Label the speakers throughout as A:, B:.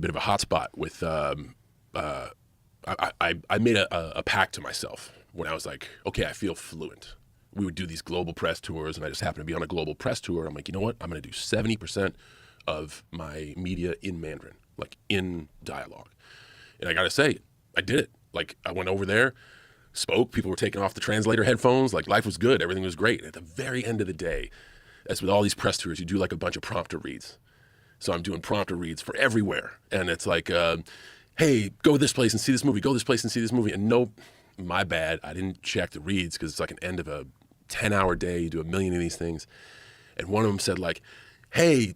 A: bit of a hotspot with. I made a pact to myself when I was like, okay, I feel fluent. We would do these global press tours, and I just happened to be on a global press tour. I'm like, you know what? I'm going to do 70% of my media in Mandarin, like in dialogue. And I got to say, I did it. Like, I went over there, spoke. People were taking off the translator headphones. Like, life was good. Everything was great. And at the very end of the day, as with all these press tours, you do like a bunch of prompter reads. So I'm doing prompter reads for everywhere. And it's like, hey, go this place and see this movie. Go this place and see this movie. And nope, my bad. I didn't check the reads because it's like an end of a 10-hour day. You do a million of these things. And one of them said like, hey,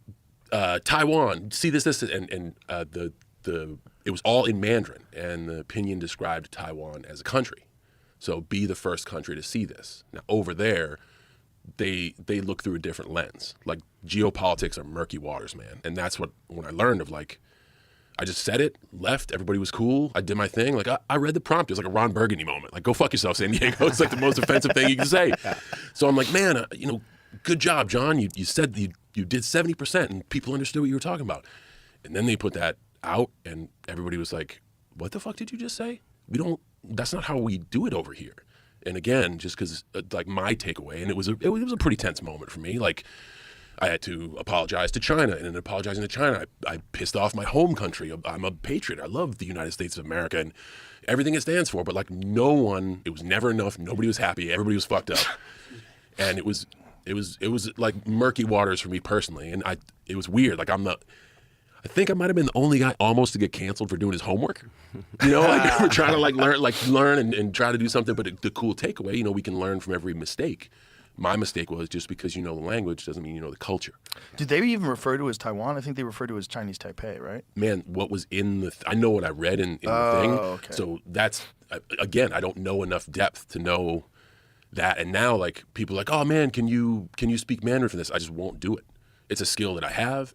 A: Taiwan, see this, and it was all in Mandarin. And the opinion described Taiwan as a country. So be the first country to see this. Now over there, they look through a different lens. Like geopolitics are murky waters, man. And that's when I learned of like, I just said it, left, everybody was cool. I did my thing. Like I read the prompt. It was like a Ron Burgundy moment. Like, go fuck yourself, San Diego. It's like the most offensive thing you can say. So I'm like, man, good job, John. You said you did 70% and people understood what you were talking about. And then they put that out and everybody was like, what the fuck did you just say? That's not how we do it over here. And again, just because like my takeaway, and it was a pretty tense moment for me. Like I had to apologize to China, and in apologizing to China, I pissed off my home country. I'm a patriot. I love the United States of America and everything it stands for. But like it was never enough. Nobody was happy. Everybody was fucked up, and it was like murky waters for me personally. And it was weird. Like I think I might have been the only guy almost to get canceled for doing his homework. Like we're trying to learn and try to do something. But the cool takeaway, we can learn from every mistake. My mistake was just because you know the language doesn't mean you know the culture.
B: Did they even refer to it as Taiwan? I think they refer to it as Chinese Taipei, right?
A: Man, what was in I know what I read in the thing. Okay. So that's, again, I don't know enough depth to know that. And now like people are like, oh man, can you speak Mandarin for this? I just won't do it. It's a skill that I have,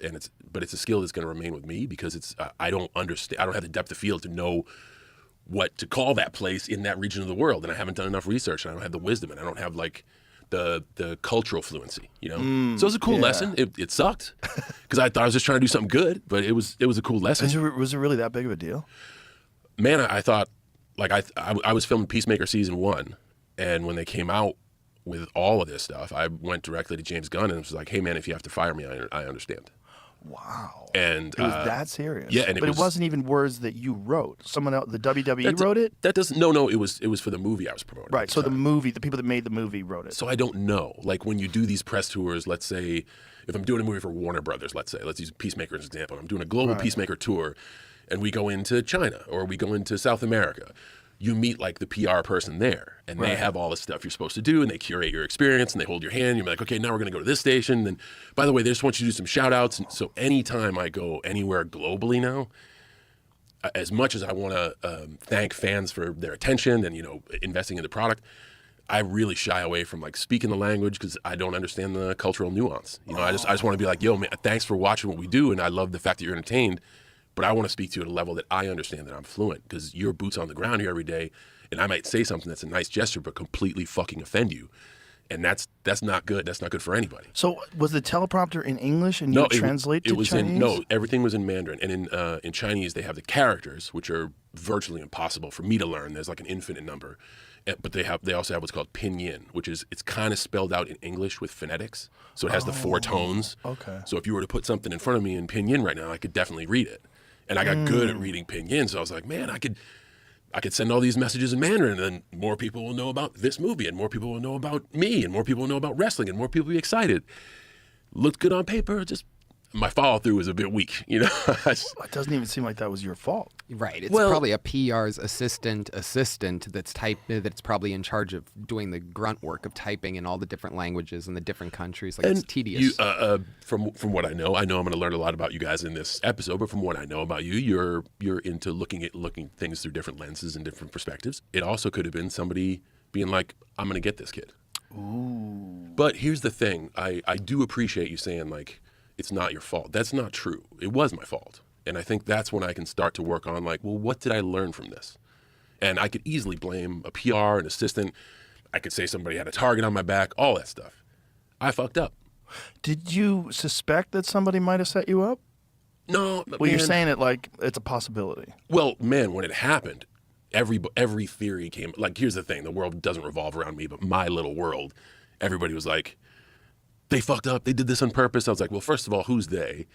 A: but it's a skill that's going to remain with me because I don't understand. I don't have the depth of field to know what to call that place in that region of the world, and I haven't done enough research, and I don't have the wisdom, and I don't have like the cultural fluency, So it was a cool lesson. It sucked because I thought I was just trying to do something good, but it was a cool lesson.
B: Was it really that big of a deal?
A: Man, I thought like I was filming Peacemaker season 1, and when they came out with all of this stuff, I went directly to James Gunn and was like, hey man, if you have to fire me, I understand.
B: Wow.
A: And
B: it was that serious.
A: Yeah,
B: but it wasn't even words that you wrote. Someone else, the WWE wrote it?
A: That doesn't. No. It was for the movie I was promoting.
B: Right. So the people that made the movie wrote it.
A: So I don't know. Like when you do these press tours, let's say if I'm doing a movie for Warner Brothers, let's use Peacemaker as an example. I'm doing a global Peacemaker tour, and we go into China or we go into South America. You meet like the PR person there, and they have all the stuff you're supposed to do, and they curate your experience, and they hold your hand. You're like, okay, now we're going to go to this station. And by the way, they just want you to do some shout outs. And so anytime I go anywhere globally now, as much as I want to thank fans for their attention and, investing in the product, I really shy away from like speaking the language because I don't understand the cultural nuance. I just want to be like, yo, man, thanks for watching what we do. And I love the fact that you're entertained. But I want to speak to you at a level that I understand that I'm fluent because you're boots on the ground here every day, and I might say something that's a nice gesture but completely fucking offend you, and that's not good. That's not good for anybody.
B: So was the teleprompter in English and you translate to Chinese?
A: Everything was in Mandarin, and in Chinese they have the characters, which are virtually impossible for me to learn. There's like an infinite number, but they also have what's called pinyin, which is it's kind of spelled out in English with phonetics, so it has the 4 tones.
B: Okay.
A: So if you were to put something in front of me in pinyin right now, I could definitely read it. And I got good at reading pinyin, so I was like, man, I could send all these messages in Mandarin, and then more people will know about this movie, and more people will know about me, and more people will know about wrestling, and more people will be excited. Looked good on paper, just my follow-through was a bit weak,
B: It doesn't even seem like that was your fault.
C: Right. It's probably a PR's assistant that's probably in charge of doing the grunt work of typing in all the different languages and the different countries. Like, it's tedious.
A: From what I know I'm going to learn a lot about you guys in this episode, but from what I know about you, you're into looking things through different lenses and different perspectives. It also could have been somebody being like, I'm going to get this kid.
B: Ooh.
A: But here's the thing. I do appreciate you saying, like, it's not your fault. That's not true. It was my fault. And I think that's when I can start to work on like, well, what did I learn from this? And I could easily blame a PR, an assistant. I could say somebody had a target on my back, all that stuff. I fucked up.
B: Did you suspect that somebody might have set you up?
A: No,
B: Well, you're saying it like it's a possibility.
A: Well, man, when it happened, every theory came. Like, here's the thing: the world doesn't revolve around me, but my little world. Everybody was like, they fucked up. They did this on purpose. I was like, well, first of all, who's they?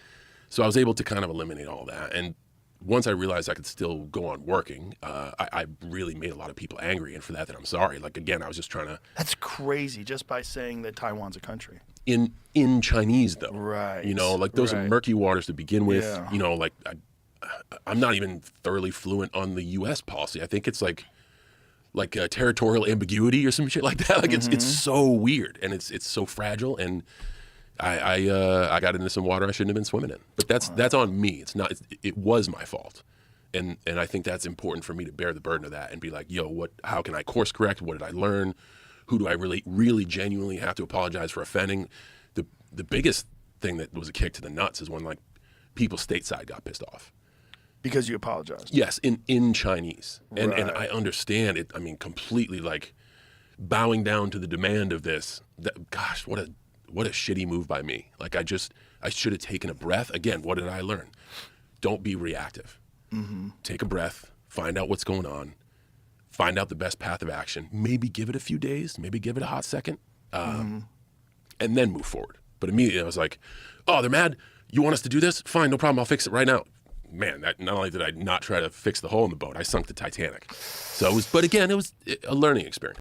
A: So I was able to kind of eliminate all that. And once I realized I could still go on working, I really made a lot of people angry. And for that, I'm sorry. Like, again, I was just trying to.
B: That's crazy, just by saying that Taiwan's a country.
A: In Chinese, though.
B: Right.
A: You know, like, those are murky waters to begin with.
B: Yeah.
A: You know, like, I'm not even thoroughly fluent on the U.S. policy. I think it's like a territorial ambiguity or some shit like that. Like, it's so weird, and it's so fragile. And I got into some water I shouldn't have been swimming in. But that's on me. It's not. It was my fault. And I think that's important for me to bear the burden of that and be like, yo, how can I course correct? What did I learn? Who do I really genuinely have to apologize for offending? The biggest thing that was a kick to the nuts is when, like, people stateside got pissed off.
B: Because you apologized.
A: Yes, in Chinese. And
B: Right.
A: I understand it. I mean, completely, like, bowing down to the demand of this. Gosh, what a shitty move by me. Like, I should have taken a breath. Again, what did I learn? Don't be reactive. Take a breath, find out what's going on, find out the best path of action, maybe give it a few days, maybe give it a hot second, and then move forward. But immediately I was like, oh, they're mad? You want us to do this? Fine, no problem, I'll fix it right now. Man, not only did I not try to fix the hole in the boat, I sunk the Titanic. So it was a learning experience.